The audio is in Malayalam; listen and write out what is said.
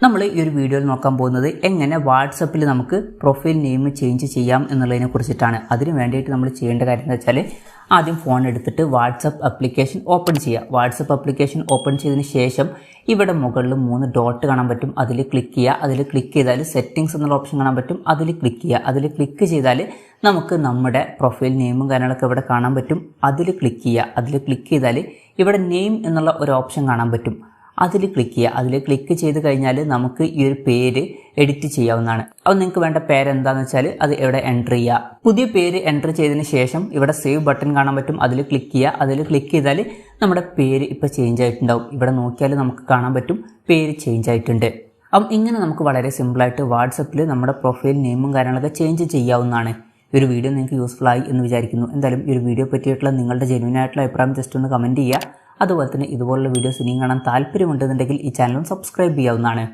നമ്മൾ ഈ ഒരു വീഡിയോയിൽ നോക്കാൻ പോകുന്നത് എങ്ങനെ വാട്സപ്പിൽ നമുക്ക് പ്രൊഫൈൽ നെയിം ചേഞ്ച് ചെയ്യാം എന്നുള്ളതിനെ കുറിച്ചിട്ടാണ്. അതിന് വേണ്ടിയിട്ട് നമ്മൾ ചെയ്യേണ്ട കാര്യം എന്ന് വെച്ചാൽ ആദ്യം ഫോൺ എടുത്തിട്ട് വാട്സപ്പ് ആപ്ലിക്കേഷൻ ഓപ്പൺ ചെയ്യുക. വാട്സപ്പ് ആപ്ലിക്കേഷൻ ഓപ്പൺ ചെയ്തതിന് ശേഷം ഇവിടെ മുകളിൽ 3 ഡോട്ട് കാണാൻ പറ്റും, അതിൽ ക്ലിക്ക് ചെയ്യുക. അതിൽ ക്ലിക്ക് ചെയ്താൽ സെറ്റിംഗ്സ് എന്നുള്ള ഓപ്ഷൻ കാണാൻ പറ്റും, അതിൽ ക്ലിക്ക് ചെയ്യുക. അതിൽ ക്ലിക്ക് ചെയ്താൽ നമുക്ക് നമ്മുടെ പ്രൊഫൈൽ നെയിമും കാര്യങ്ങളൊക്കെ ഇവിടെ കാണാൻ പറ്റും. അതിൽ ക്ലിക്ക് ചെയ്യുക. അതിൽ ക്ലിക്ക് ചെയ്താൽ ഇവിടെ നെയിം എന്നുള്ള ഒരു ഓപ്ഷൻ കാണാൻ പറ്റും, അതിൽ ക്ലിക്ക് ചെയ്യുക. അതിൽ ക്ലിക്ക് ചെയ്ത് കഴിഞ്ഞാൽ നമുക്ക് ഈ ഒരു പേര് എഡിറ്റ് ചെയ്യാവുന്നതാണ്. അപ്പോൾ നിങ്ങൾക്ക് വേണ്ട പേര് എന്താണെന്ന് വെച്ചാൽ അത് ഇവിടെ എൻ്റർ ചെയ്യുക. പുതിയ പേര് എൻ്റർ ചെയ്തതിന് ശേഷം ഇവിടെ സേവ് ബട്ടൺ കാണാൻ പറ്റും, അതിൽ ക്ലിക്ക് ചെയ്യുക. അതിൽ ക്ലിക്ക് ചെയ്താൽ നമ്മുടെ പേര് ഇപ്പോൾ ചേഞ്ച് ആയിട്ടുണ്ടാവും. ഇവിടെ നോക്കിയാൽ നമുക്ക് കാണാൻ പറ്റും പേര് ചേഞ്ച് ആയിട്ടുണ്ട്. അപ്പം ഇങ്ങനെ നമുക്ക് വളരെ സിമ്പിളായിട്ട് വാട്സപ്പിൽ നമ്മുടെ പ്രൊഫൈൽ നെയിമും കാര്യങ്ങളൊക്കെ ചേഞ്ച് ചെയ്യാവുന്നതാണ്. ഈ ഒരു വീഡിയോ നിങ്ങൾക്ക് യൂസ്ഫുൾ ആയി എന്ന് വിചാരിക്കുന്നു. എന്തായാലും ഈ ഒരു വീഡിയോ പറ്റിയിട്ടുള്ള നിങ്ങളുടെ ജെന്യൂൻ ആയിട്ടുള്ള അഭിപ്രായം ജസ്റ്റ് ഒന്ന് കമൻറ്റ് ചെയ്യുക. അതുപോലെ തന്നെ ഇതുപോലുള്ള വീഡിയോസ് ഇനിയും കാണാൻ താല്പര്യമുണ്ടെന്നുണ്ടെങ്കിൽ ഈ ചാനലും സബ്സ്ക്രൈബ് ചെയ്യാവുന്നതാണ്.